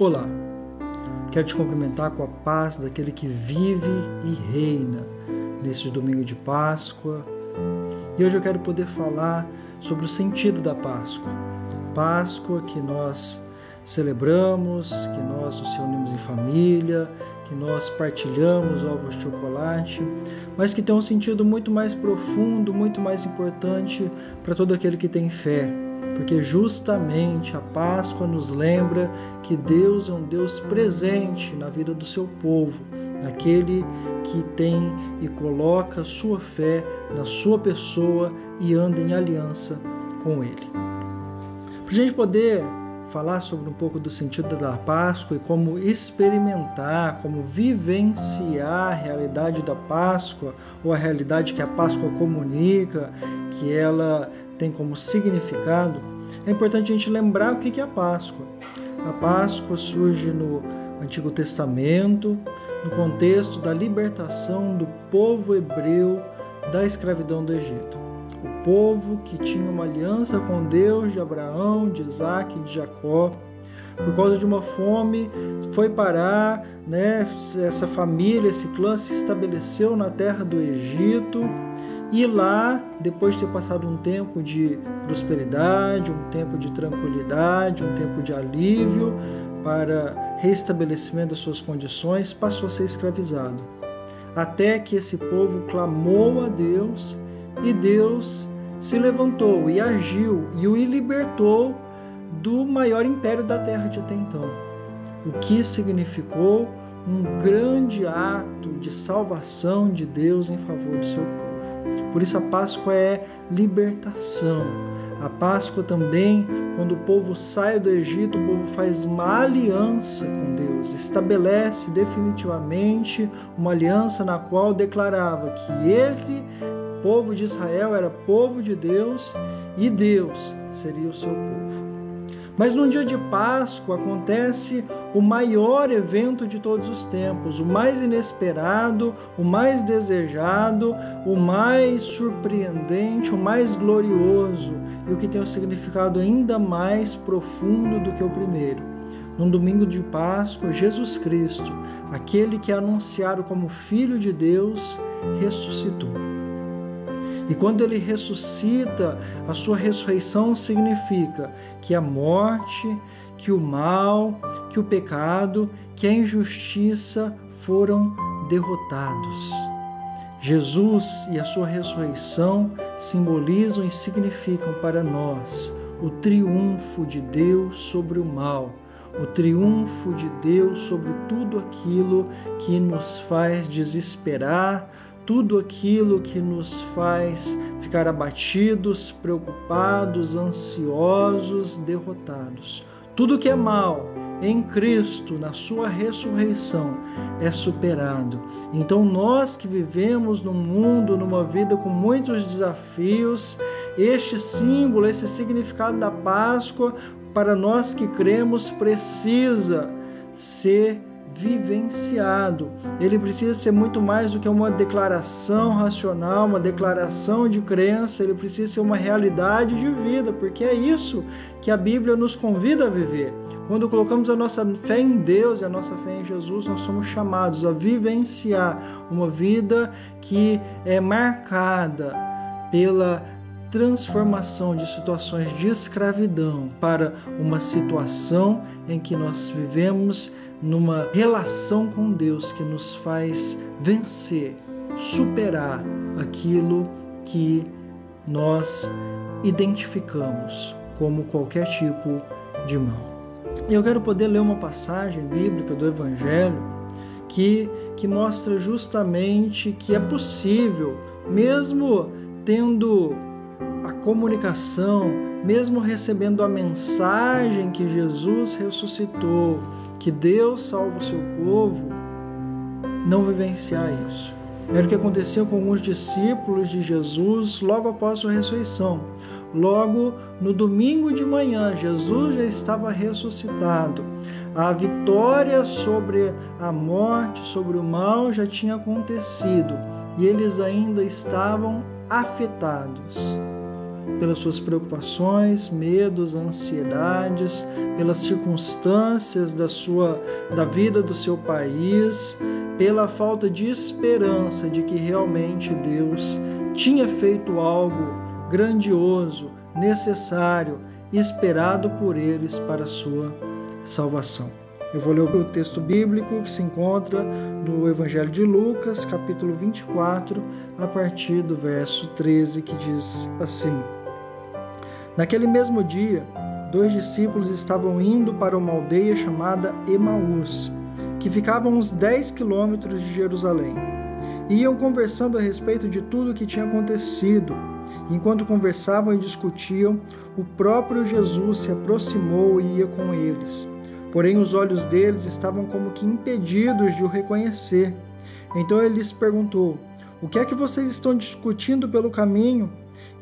Olá, quero te cumprimentar com a paz daquele que vive e reina neste domingo de Páscoa. E hoje eu quero poder falar sobre o sentido da Páscoa. Páscoa que nós celebramos, que nós nos reunimos em família, que nós partilhamos ovos de chocolate, mas que tem um sentido muito mais profundo, muito mais importante para todo aquele que tem fé. Porque justamente a Páscoa nos lembra que Deus é um Deus presente na vida do seu povo, naquele que tem e coloca a sua fé na sua pessoa e anda em aliança com Ele. Para a gente poder falar sobre um pouco do sentido da Páscoa e como experimentar, como vivenciar a realidade da Páscoa, ou a realidade que a Páscoa comunica, que ela tem como significado, é importante a gente lembrar o que é a Páscoa. A Páscoa surge no Antigo Testamento, no contexto da libertação do povo hebreu da escravidão do Egito. O povo que tinha uma aliança com Deus de Abraão, de Isaac e de Jacó, por causa de uma fome, foi parar, essa família, esse clã se estabeleceu na terra do Egito. E lá, depois de ter passado um tempo de prosperidade, um tempo de tranquilidade, um tempo de alívio para restabelecimento das suas condições, passou a ser escravizado. Até que esse povo clamou a Deus e Deus se levantou e agiu e o libertou do maior império da terra de até então. O que significou um grande ato de salvação de Deus em favor do seu povo. Por isso a Páscoa é libertação. A Páscoa também, quando o povo sai do Egito, o povo faz uma aliança com Deus, estabelece definitivamente uma aliança na qual declarava que esse povo de Israel era povo de Deus e Deus seria o seu povo. Mas no dia de Páscoa acontece o maior evento de todos os tempos, o mais inesperado, o mais desejado, o mais surpreendente, o mais glorioso e o que tem um significado ainda mais profundo do que o primeiro. No domingo de Páscoa, Jesus Cristo, aquele que é anunciado como Filho de Deus, ressuscitou. E quando ele ressuscita, a sua ressurreição significa que a morte, que o mal, que o pecado, que a injustiça foram derrotados. Jesus e a sua ressurreição simbolizam e significam para nós o triunfo de Deus sobre o mal, o triunfo de Deus sobre tudo aquilo que nos faz desesperar, tudo aquilo que nos faz ficar abatidos, preocupados, ansiosos, derrotados. Tudo que é mal em Cristo, na sua ressurreição, é superado. Então nós que vivemos num mundo, numa vida com muitos desafios, este símbolo, esse significado da Páscoa, para nós que cremos, precisa ser vivenciado. Ele precisa ser muito mais do que uma declaração racional, uma declaração de crença, ele precisa ser uma realidade de vida, porque é isso que a Bíblia nos convida a viver. Quando colocamos a nossa fé em Deus e a nossa fé em Jesus, nós somos chamados a vivenciar uma vida que é marcada pela transformação de situações de escravidão para uma situação em que nós vivemos numa relação com Deus que nos faz vencer, superar aquilo que nós identificamos como qualquer tipo de mal. E eu quero poder ler uma passagem bíblica do Evangelho que mostra justamente que é possível, mesmo tendo a comunicação, mesmo recebendo a mensagem que Jesus ressuscitou, que Deus salva o seu povo, não vivenciar isso. Era o que aconteceu com alguns discípulos de Jesus logo após a sua ressurreição. Logo no domingo de manhã, Jesus já estava ressuscitado. A vitória sobre a morte, sobre o mal já tinha acontecido e eles ainda estavam afetados. pelas suas preocupações, medos, ansiedades, pelas circunstâncias da vida do seu país, pela falta de esperança de que realmente Deus tinha feito algo grandioso, necessário, esperado por eles para a sua salvação. Eu vou ler o texto bíblico que se encontra no Evangelho de Lucas, capítulo 24, a partir do verso 13, que diz assim: Naquele mesmo dia, 2 discípulos estavam indo para uma aldeia chamada Emaús, que ficava a uns 10 quilômetros de Jerusalém. E iam conversando a respeito de tudo o que tinha acontecido. Enquanto conversavam e discutiam, o próprio Jesus se aproximou e ia com eles. Porém, os olhos deles estavam como que impedidos de o reconhecer. Então ele lhes perguntou: O que é que vocês estão discutindo pelo caminho?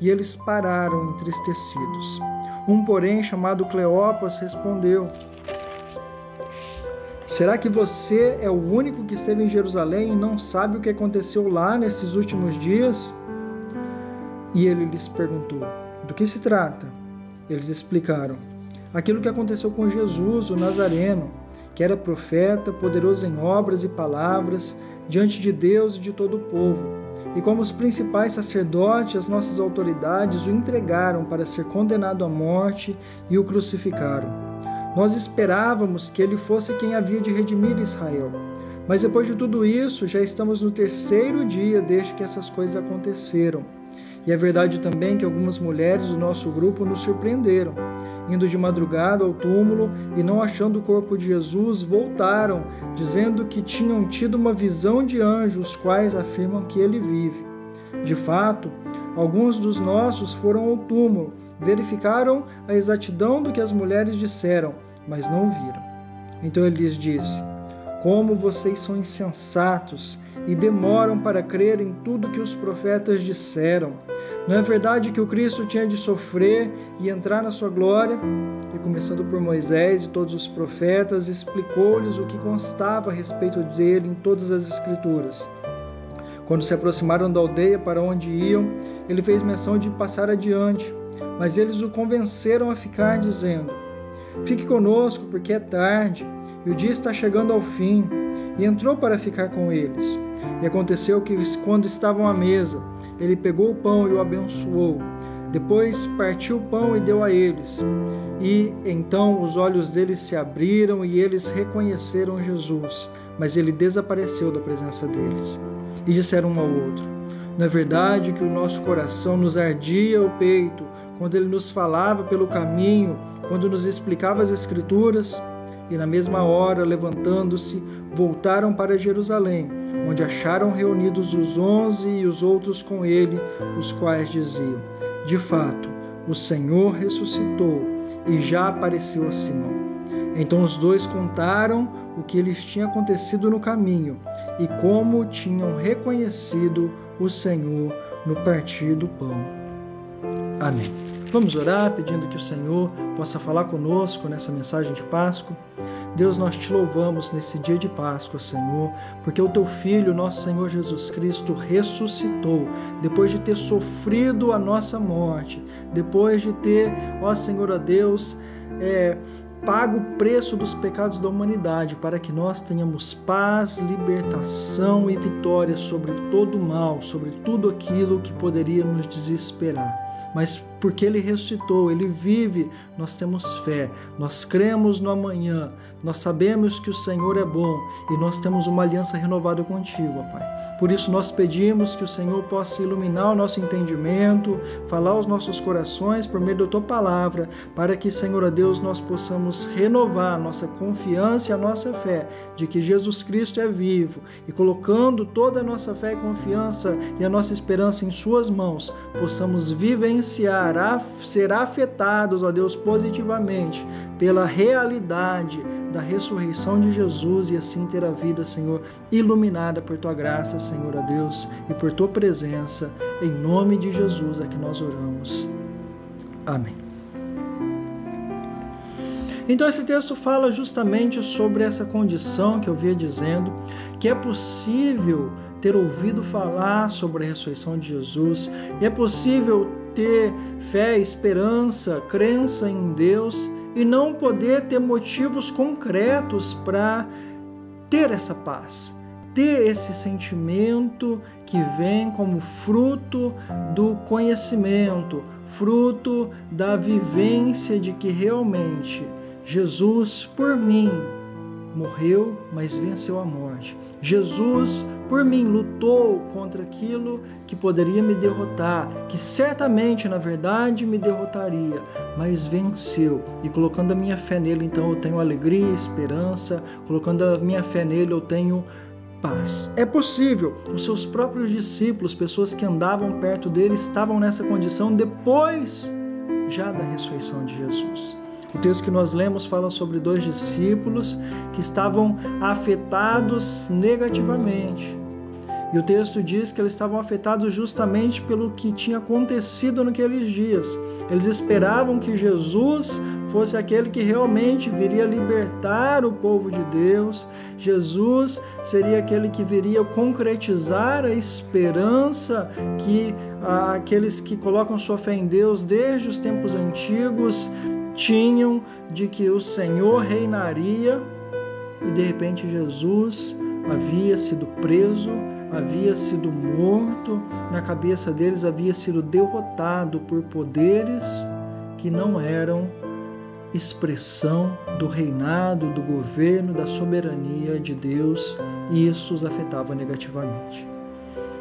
E eles pararam entristecidos. Um, porém, chamado Cleopas, respondeu: Será que você é o único que esteve em Jerusalém e não sabe o que aconteceu lá nesses últimos dias? E ele lhes perguntou: Do que se trata? Eles explicaram: Aquilo que aconteceu com Jesus, o Nazareno, que era profeta, poderoso em obras e palavras, diante de Deus e de todo o povo. E como os principais sacerdotes, as nossas autoridades o entregaram para ser condenado à morte e o crucificaram. Nós esperávamos que ele fosse quem havia de redimir Israel. Mas depois de tudo isso, já estamos no 3º dia desde que essas coisas aconteceram. E é verdade também que algumas mulheres do nosso grupo nos surpreenderam. Indo de madrugada ao túmulo e não achando o corpo de Jesus, voltaram, dizendo que tinham tido uma visão de anjos, os quais afirmam que ele vive. De fato, alguns dos nossos foram ao túmulo, verificaram a exatidão do que as mulheres disseram, mas não viram. Então ele lhes disse: Como vocês são insensatos e demoram para crer em tudo que os profetas disseram. Não é verdade que o Cristo tinha de sofrer e entrar na sua glória? E começando por Moisés e todos os profetas, explicou-lhes o que constava a respeito dele em todas as Escrituras. Quando se aproximaram da aldeia para onde iam, ele fez menção de passar adiante, mas eles o convenceram a ficar, dizendo: Fique conosco, porque é tarde, e o dia está chegando ao fim. E entrou para ficar com eles. E aconteceu que, quando estavam à mesa, ele pegou o pão e o abençoou. Depois partiu o pão e deu a eles. E então os olhos deles se abriram e eles reconheceram Jesus. Mas ele desapareceu da presença deles. E disseram um ao outro: Não é verdade que o nosso coração nos ardia o peito quando ele nos falava pelo caminho, quando nos explicava as Escrituras? E na mesma hora, levantando-se, voltaram para Jerusalém, onde acharam reunidos os 11 e os outros com ele, os quais diziam: De fato, o Senhor ressuscitou e já apareceu a Simão. Então os dois contaram o que lhes tinha acontecido no caminho e como tinham reconhecido o Senhor no partir do pão. Amém. Vamos orar pedindo que o Senhor possa falar conosco nessa mensagem de Páscoa. Deus, nós te louvamos nesse dia de Páscoa, Senhor, porque o teu Filho, nosso Senhor Jesus Cristo, ressuscitou, depois de ter sofrido a nossa morte, depois de ter, ó Senhor, ó Deus, pago o preço dos pecados da humanidade, para que nós tenhamos paz, libertação e vitória sobre todo o mal, sobre tudo aquilo que poderia nos desesperar. Mas porque Ele ressuscitou, Ele vive, nós temos fé, nós cremos no amanhã, nós sabemos que o Senhor é bom e nós temos uma aliança renovada contigo, ó Pai. Por isso nós pedimos que o Senhor possa iluminar o nosso entendimento, falar aos nossos corações por meio da Tua palavra, para que, Senhor, ó Deus, nós possamos renovar a nossa confiança e a nossa fé de que Jesus Cristo é vivo e, colocando toda a nossa fé e confiança e a nossa esperança em Suas mãos, possamos vivenciar, ser afetados, ó Deus, positivamente pela realidade da ressurreição de Jesus e assim ter a vida, Senhor, iluminada por Tua graça, Senhor, ó Deus, e por Tua presença. Em nome de Jesus é que nós oramos. Amém. Então esse texto fala justamente sobre essa condição que eu vinha dizendo, que é possível ter ouvido falar sobre a ressurreição de Jesus, e é possível ter fé, esperança, crença em Deus e não poder ter motivos concretos para ter essa paz, ter esse sentimento que vem como fruto do conhecimento, fruto da vivência de que realmente Jesus por mim morreu, mas venceu a morte. Jesus por mim lutou contra aquilo que poderia me derrotar, que certamente, na verdade, me derrotaria, mas venceu. E colocando a minha fé nele, então eu tenho alegria e esperança. Colocando a minha fé nele, eu tenho paz. É possível. Os seus próprios discípulos, pessoas que andavam perto dele, estavam nessa condição depois já da ressurreição de Jesus. O texto que nós lemos fala sobre 2 discípulos que estavam afetados negativamente. E o texto diz que eles estavam afetados justamente pelo que tinha acontecido naqueles dias. Eles esperavam que Jesus fosse aquele que realmente viria libertar o povo de Deus. Jesus seria aquele que viria concretizar a esperança que aqueles que colocam sua fé em Deus desde os tempos antigos tinham de que o Senhor reinaria, e de repente Jesus havia sido preso, havia sido morto, na cabeça deles havia sido derrotado por poderes que não eram expressão do reinado, do governo, da soberania de Deus, e isso os afetava negativamente.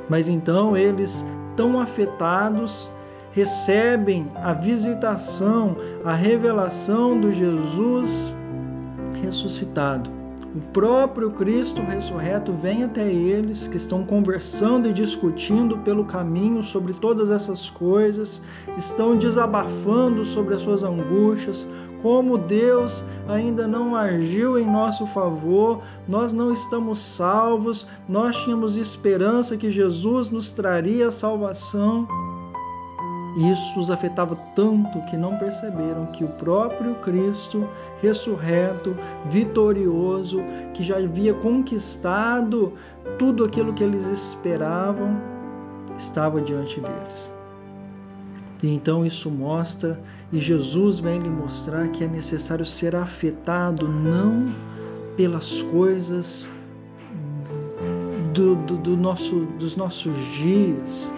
Mas então eles, tão afetados, recebem a visitação, a revelação do Jesus ressuscitado. O próprio Cristo ressurreto vem até eles, que estão conversando e discutindo pelo caminho sobre todas essas coisas, estão desabafando sobre as suas angústias, como Deus ainda não agiu em nosso favor, nós não estamos salvos, nós tínhamos esperança que Jesus nos traria a salvação. Isso os afetava tanto que não perceberam que o próprio Cristo ressurreto, vitorioso, que já havia conquistado tudo aquilo que eles esperavam, estava diante deles. E então isso mostra, e Jesus vem lhe mostrar que é necessário ser afetado não pelas coisas dos nossos dias,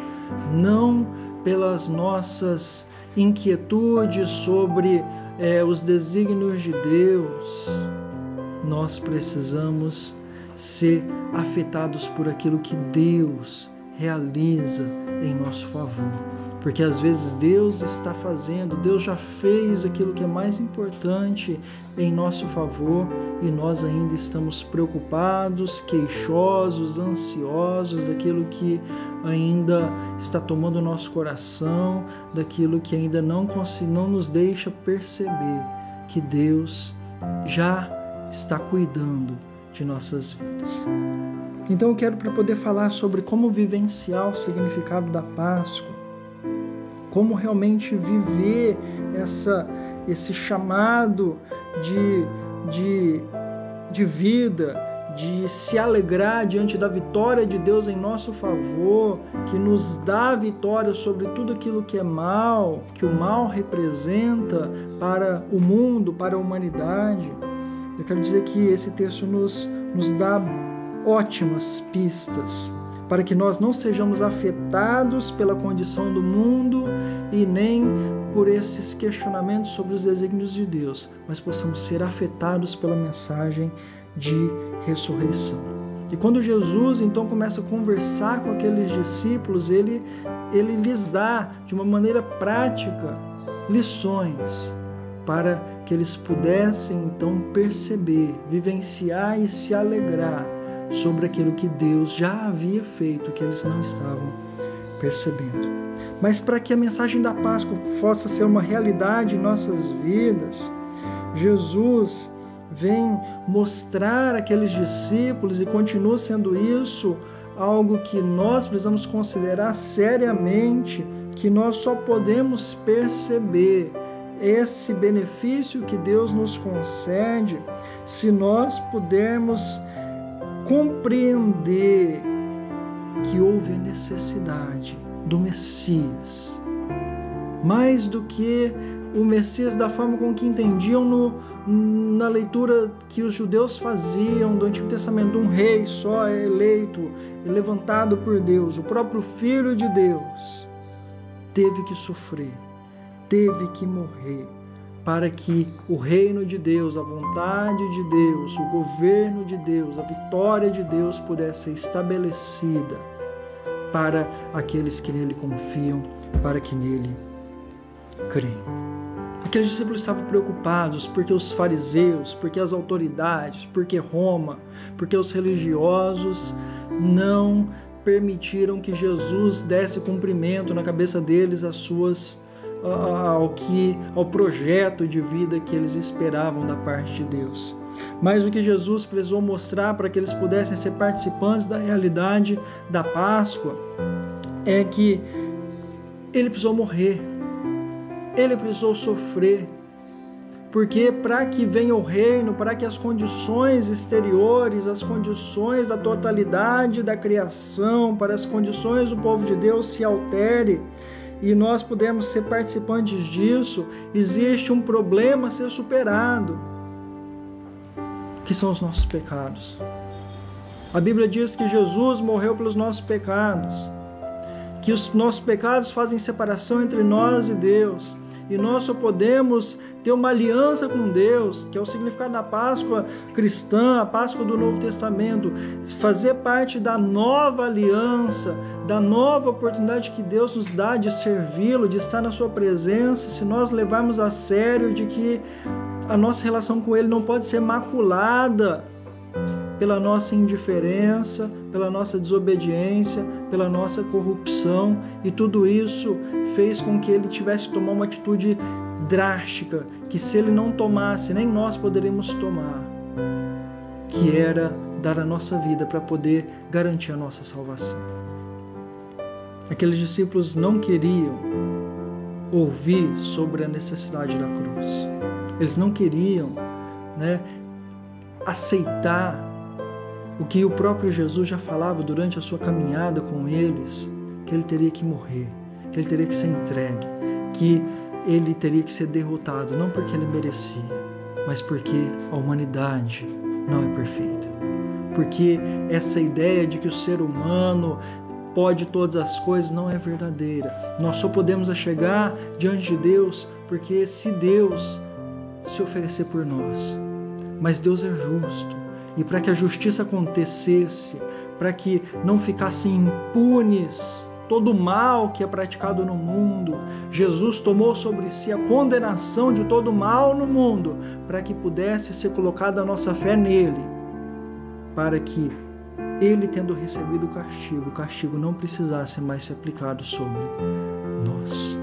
não pelas nossas inquietudes sobre os desígnios de Deus. Nós precisamos ser afetados por aquilo que Deus realiza em nosso favor. Porque às vezes Deus está fazendo, Deus já fez aquilo que é mais importante em nosso favor e nós ainda estamos preocupados, queixosos, ansiosos daquilo que ainda está tomando o nosso coração, daquilo que ainda não nos deixa perceber que Deus já está cuidando de nossas vidas. Então eu quero, para poder falar sobre como vivenciar o significado da Páscoa, como realmente viver esse chamado de vida, de se alegrar diante da vitória de Deus em nosso favor, que nos dá vitória sobre tudo aquilo que é mal, que o mal representa para o mundo, para a humanidade. Eu quero dizer que esse texto nos dá ótimas pistas para que nós não sejamos afetados pela condição do mundo e nem por esses questionamentos sobre os desígnios de Deus, mas possamos ser afetados pela mensagem de ressurreição. E quando Jesus então começa a conversar com aqueles discípulos, ele lhes dá de uma maneira prática lições para que eles pudessem então perceber, vivenciar e se alegrar sobre aquilo que Deus já havia feito, que eles não estavam percebendo. Mas para que a mensagem da Páscoa possa ser uma realidade em nossas vidas, Jesus vem mostrar àqueles discípulos, e continua sendo isso algo que nós precisamos considerar seriamente, que nós só podemos perceber esse benefício que Deus nos concede se nós pudermos compreender que houve a necessidade do Messias mais do que o Messias da forma com que entendiam na leitura que os judeus faziam do Antigo Testamento. Um rei só é eleito, levantado por Deus. O próprio Filho de Deus teve que sofrer, teve que morrer, para que o reino de Deus, a vontade de Deus, o governo de Deus, a vitória de Deus pudesse ser estabelecida para aqueles que nele confiam, para que nele creem. Aqueles discípulos estavam preocupados porque os fariseus, porque as autoridades, porque Roma, porque os religiosos não permitiram que Jesus desse cumprimento na cabeça deles ao projeto de vida que eles esperavam da parte de Deus. Mas o que Jesus precisou mostrar para que eles pudessem ser participantes da realidade da Páscoa é que ele precisou morrer, ele precisou sofrer, porque para que venha o reino, para que as condições exteriores, as condições da totalidade da criação, para as condições do povo de Deus se altere e nós pudermos ser participantes disso, existe um problema a ser superado, que são os nossos pecados. A Bíblia diz que Jesus morreu pelos nossos pecados, que os nossos pecados fazem separação entre nós e Deus, e nós só podemos ter uma aliança com Deus, que é o significado da Páscoa cristã, a Páscoa do Novo Testamento, fazer parte da nova aliança, da nova oportunidade que Deus nos dá de servi-lo, de estar na sua presença, se nós levarmos a sério de que a nossa relação com Ele não pode ser maculada pela nossa indiferença, pela nossa desobediência, pela nossa corrupção, e tudo isso fez com que Ele tivesse que tomar uma atitude drástica, que se Ele não tomasse, nem nós poderíamos tomar, que era dar a nossa vida para poder garantir a nossa salvação. Aqueles discípulos não queriam ouvir sobre a necessidade da cruz. Eles não queriam, aceitar o que o próprio Jesus já falava durante a sua caminhada com eles, que ele teria que morrer, que ele teria que ser entregue, que ele teria que ser derrotado, não porque ele merecia, mas porque a humanidade não é perfeita. Porque essa ideia de que o ser humano pode todas as coisas não é verdadeira. Nós só podemos chegar diante de Deus porque se Deus se oferecer por nós. Mas Deus é justo, e para que a justiça acontecesse, para que não ficassem impunes todo o mal que é praticado no mundo, Jesus tomou sobre si a condenação de todo o mal no mundo, para que pudesse ser colocada a nossa fé nele, para que ele, tendo recebido o castigo não precisasse mais ser aplicado sobre nós.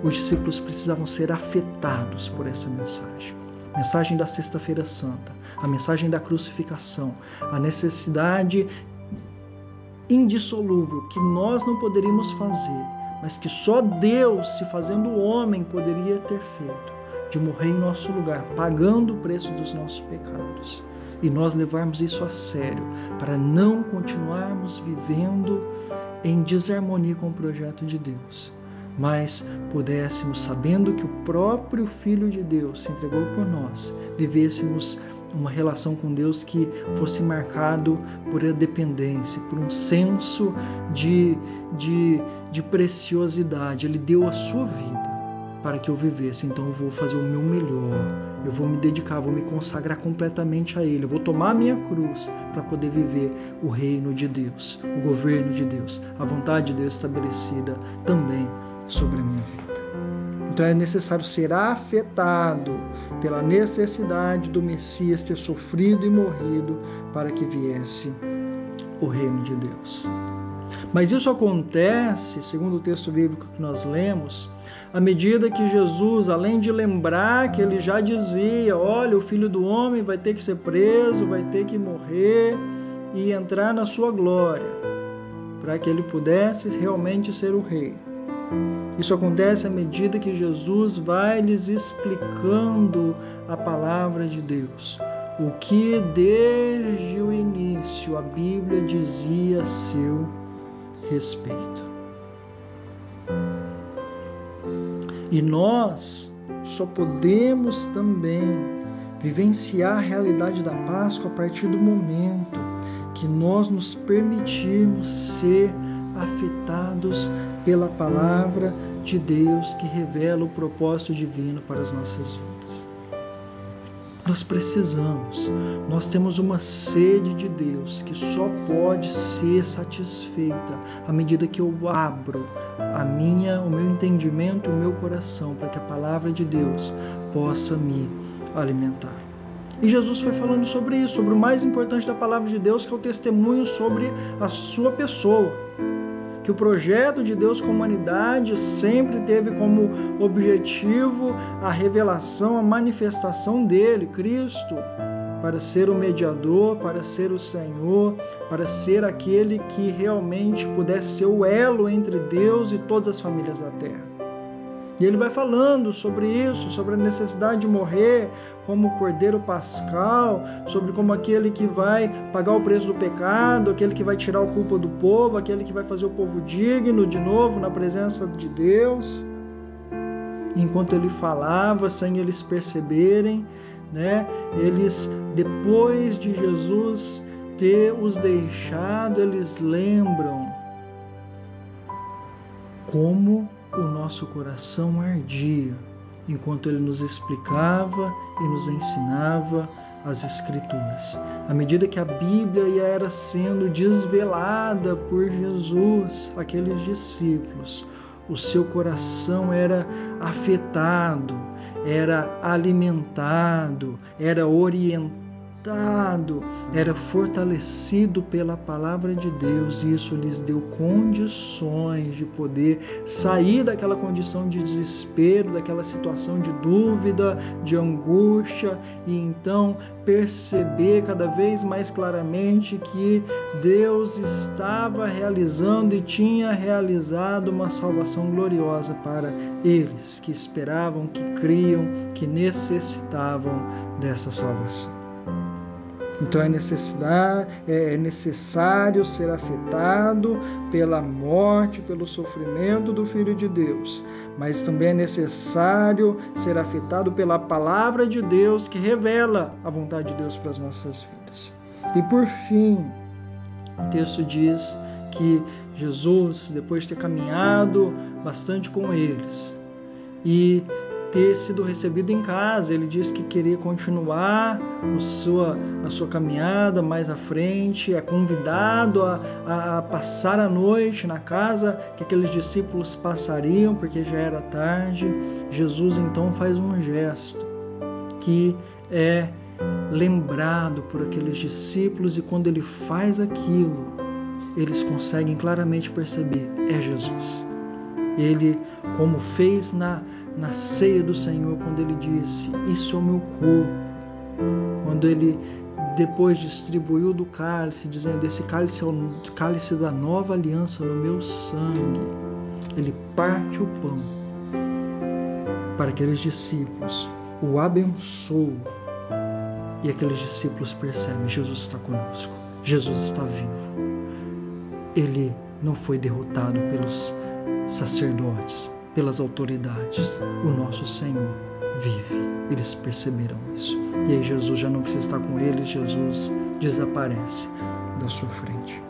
Os discípulos precisavam ser afetados por essa mensagem da Sexta-feira Santa, a mensagem da crucificação, a necessidade indissolúvel que nós não poderíamos fazer, mas que só Deus, se fazendo homem, poderia ter feito, de morrer em nosso lugar, pagando o preço dos nossos pecados. E nós levarmos isso a sério, para não continuarmos vivendo em desarmonia com o projeto de Deus, mas pudéssemos, sabendo que o próprio Filho de Deus se entregou por nós, vivêssemos uma relação com Deus que fosse marcado por a dependência, por um senso de preciosidade. Ele deu a sua vida para que eu vivesse, então eu vou fazer o meu melhor, eu vou me dedicar, vou me consagrar completamente a Ele, eu vou tomar a minha cruz para poder viver o reino de Deus, o governo de Deus, a vontade de Deus estabelecida também sobre a minha vida. Então é necessário ser afetado pela necessidade do Messias ter sofrido e morrido para que viesse o reino de Deus. Mas isso acontece, segundo o texto bíblico que nós lemos, à medida que Jesus, além de lembrar que ele já dizia, olha, o Filho do Homem vai ter que ser preso, vai ter que morrer e entrar na sua glória, para que ele pudesse realmente ser o rei. Isso acontece à medida que Jesus vai lhes explicando a palavra de Deus, o que desde o início a Bíblia dizia a seu respeito. E nós só podemos também vivenciar a realidade da Páscoa a partir do momento que nós nos permitirmos ser afetados pela palavra de Deus que revela o propósito divino para as nossas vidas. Nós precisamos, nós temos uma sede de Deus que só pode ser satisfeita à medida que eu abro o meu entendimento, o meu coração, para que a palavra de Deus possa me alimentar. E Jesus foi falando sobre isso, sobre o mais importante da palavra de Deus, que é o testemunho sobre a sua pessoa. Que o projeto de Deus com a humanidade sempre teve como objetivo a revelação, a manifestação dele, Cristo, para ser o mediador, para ser o Senhor, para ser aquele que realmente pudesse ser o elo entre Deus e todas as famílias da terra. E ele vai falando sobre isso, sobre a necessidade de morrer como Cordeiro Pascal, sobre como aquele que vai pagar o preço do pecado, aquele que vai tirar a culpa do povo, aquele que vai fazer o povo digno de novo na presença de Deus. Enquanto ele falava, sem eles perceberem, eles, depois de Jesus ter os deixado, eles lembram como o nosso coração ardia enquanto ele nos explicava e nos ensinava as Escrituras. À medida que a Bíblia era sendo desvelada por Jesus, aqueles discípulos, o seu coração era afetado, era alimentado, era orientado, era fortalecido pela palavra de Deus, e isso lhes deu condições de poder sair daquela condição de desespero, daquela situação de dúvida, de angústia, e então perceber cada vez mais claramente que Deus estava realizando e tinha realizado uma salvação gloriosa para eles, que esperavam, que criam, que necessitavam dessa salvação. Então é necessário ser afetado pela morte, pelo sofrimento do Filho de Deus, mas também é necessário ser afetado pela palavra de Deus que revela a vontade de Deus para as nossas vidas. E por fim, o texto diz que Jesus, depois de ter caminhado bastante com eles e ter sido recebido em casa, ele disse que queria continuar a sua caminhada mais à frente, é convidado a passar a noite na casa que aqueles discípulos passariam, porque já era tarde. Jesus então faz um gesto que é lembrado por aqueles discípulos, e quando ele faz aquilo, eles conseguem claramente perceber, é Jesus. Ele, como fez na ceia do Senhor, quando ele disse, isso é o meu corpo, quando ele depois distribuiu do cálice, dizendo, esse cálice é o cálice da nova aliança no meu sangue, ele parte o pão para aqueles discípulos, o abençoa, e aqueles discípulos percebem, Jesus está conosco, Jesus está vivo, ele não foi derrotado pelos sacerdotes, pelas autoridades, o nosso Senhor vive. Eles perceberam isso. E aí Jesus já não precisa estar com eles, Jesus desaparece da sua frente.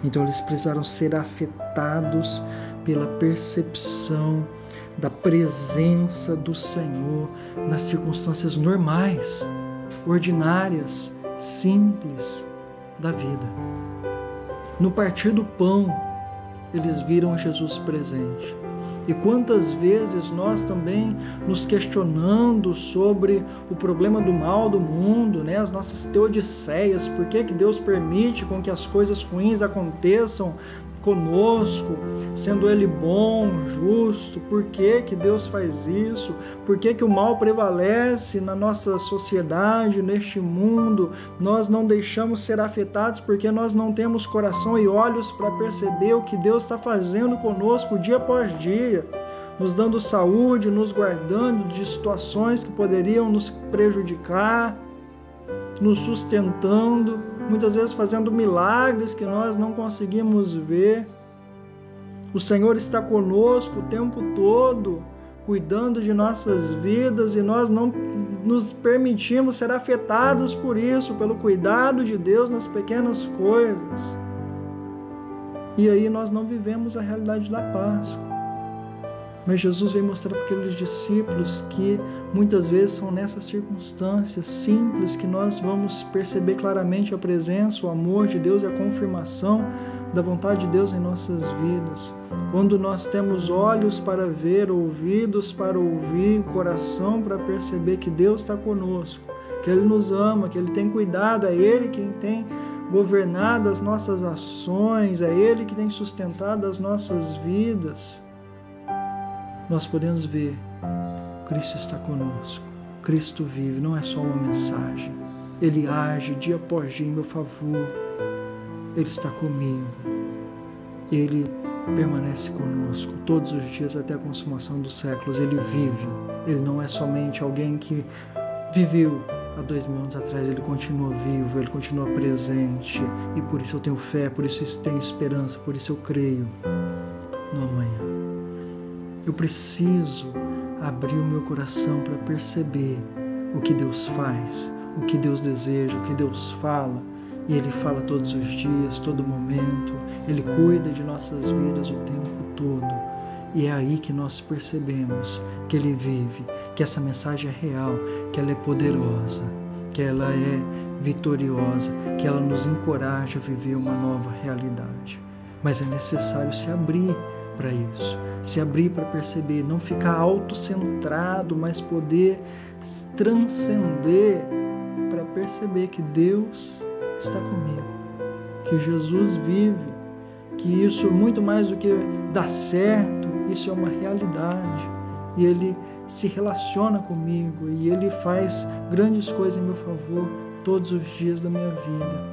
Então eles precisaram ser afetados pela percepção da presença do Senhor nas circunstâncias normais, ordinárias, simples da vida. No partir do pão, eles viram Jesus presente. E quantas vezes nós também nos questionando sobre o problema do mal do mundo, as nossas teodiceias, por que Deus permite com que as coisas ruins aconteçam conosco, sendo Ele bom, justo, por que Deus faz isso, por que o mal prevalece na nossa sociedade, neste mundo, nós não deixamos ser afetados porque nós não temos coração e olhos para perceber o que Deus está fazendo conosco dia após dia, nos dando saúde, nos guardando de situações que poderiam nos prejudicar, nos sustentando, muitas vezes fazendo milagres que nós não conseguimos ver. O Senhor está conosco o tempo todo, cuidando de nossas vidas e nós não nos permitimos ser afetados por isso, pelo cuidado de Deus nas pequenas coisas. E aí nós não vivemos a realidade da Páscoa. Mas Jesus veio mostrar para aqueles discípulos que muitas vezes são nessas circunstâncias simples que nós vamos perceber claramente a presença, o amor de Deus e a confirmação da vontade de Deus em nossas vidas. Quando nós temos olhos para ver, ouvidos para ouvir, coração para perceber que Deus está conosco, que Ele nos ama, que Ele tem cuidado, é Ele quem tem governado as nossas ações, é Ele que tem sustentado as nossas vidas, nós podemos ver, Cristo está conosco, Cristo vive, não é só uma mensagem, Ele age dia após dia em meu favor, Ele está comigo, Ele permanece conosco todos os dias até a consumação dos séculos, Ele vive, Ele não é somente alguém que viveu há 2000 anos atrás, Ele continua vivo, Ele continua presente, e por isso eu tenho fé, por isso eu tenho esperança, por isso eu creio no amanhã. Eu preciso abrir o meu coração para perceber o que Deus faz, o que Deus deseja, o que Deus fala. E Ele fala todos os dias, todo momento. Ele cuida de nossas vidas o tempo todo. E é aí que nós percebemos que Ele vive, que essa mensagem é real, que ela é poderosa, que ela é vitoriosa, que ela nos encoraja a viver uma nova realidade. Mas é necessário se abrir para isso, se abrir para perceber, não ficar autocentrado, mas poder transcender para perceber que Deus está comigo, que Jesus vive, que isso muito mais do que dar certo, isso é uma realidade, e Ele se relaciona comigo, e Ele faz grandes coisas em meu favor todos os dias da minha vida,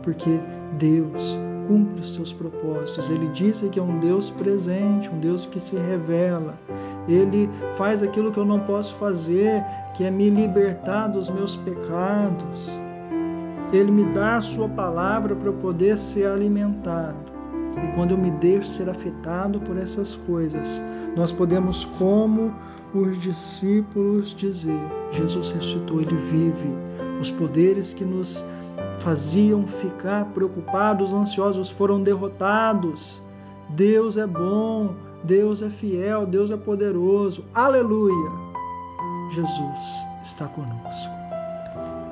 porque Deus cumpre os seus propósitos. Ele diz que é um Deus presente, um Deus que se revela. Ele faz aquilo que eu não posso fazer, que é me libertar dos meus pecados. Ele me dá a sua palavra para eu poder ser alimentado. E quando eu me deixo ser afetado por essas coisas, nós podemos, como os discípulos, dizer: Jesus ressuscitou, Ele vive. Os poderes que nos faziam ficar preocupados, ansiosos, foram derrotados. Deus é bom, Deus é fiel, Deus é poderoso. Aleluia! Jesus está conosco.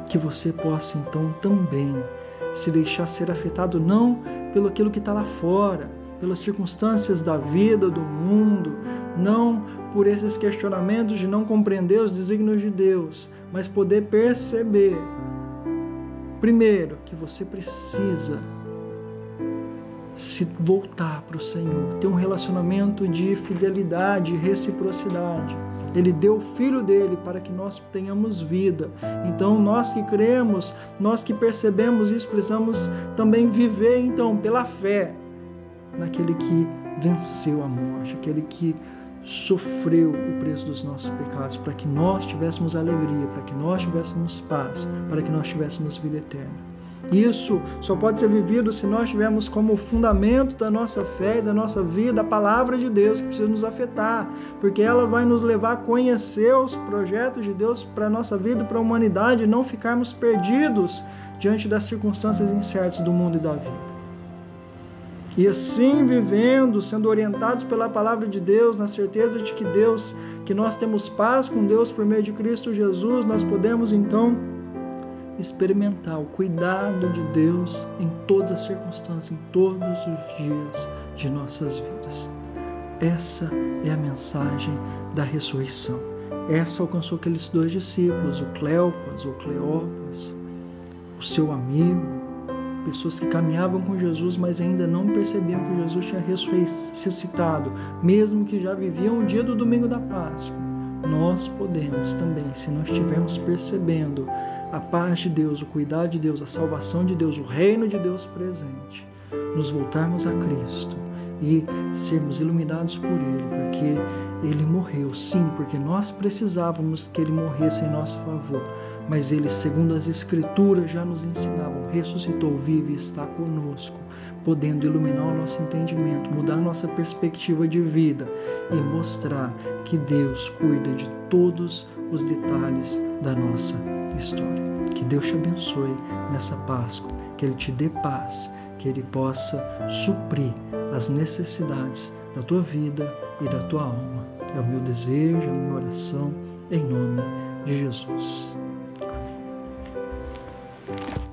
Que você possa então também se deixar ser afetado não pelo aquilo que está lá fora, pelas circunstâncias da vida, do mundo, não por esses questionamentos de não compreender os desígnios de Deus, mas poder perceber, primeiro, que você precisa se voltar para o Senhor, ter um relacionamento de fidelidade e reciprocidade. Ele deu o Filho dele para que nós tenhamos vida. Então, nós que cremos, nós que percebemos isso, precisamos também viver, então, pela fé, naquele que venceu a morte, aquele que sofreu o preço dos nossos pecados, para que nós tivéssemos alegria, para que nós tivéssemos paz, para que nós tivéssemos vida eterna. Isso só pode ser vivido se nós tivermos como fundamento da nossa fé e da nossa vida a palavra de Deus, que precisa nos afetar, porque ela vai nos levar a conhecer os projetos de Deus para a nossa vida, para a humanidade, e não ficarmos perdidos diante das circunstâncias incertas do mundo e da vida. E assim vivendo, sendo orientados pela palavra de Deus, na certeza de que nós temos paz com Deus por meio de Cristo Jesus, nós podemos então experimentar o cuidado de Deus em todas as circunstâncias, em todos os dias de nossas vidas. Essa é a mensagem da ressurreição. Essa alcançou aqueles dois discípulos, o Cleopas ou Cleopas, o seu amigo, pessoas que caminhavam com Jesus, mas ainda não percebiam que Jesus tinha ressuscitado, mesmo que já viviam o dia do domingo da Páscoa. Nós podemos também, se nós estivermos percebendo a paz de Deus, o cuidado de Deus, a salvação de Deus, o reino de Deus presente, nos voltarmos a Cristo e sermos iluminados por Ele, porque Ele morreu, sim, porque nós precisávamos que Ele morresse em nosso favor, mas Ele, segundo as Escrituras já nos ensinavam, ressuscitou, vive e está conosco, podendo iluminar o nosso entendimento, mudar a nossa perspectiva de vida e mostrar que Deus cuida de todos os detalhes da nossa história. Que Deus te abençoe nessa Páscoa, que Ele te dê paz, que Ele possa suprir as necessidades da tua vida e da tua alma. É o meu desejo, a minha oração, em nome de Jesus. Amém.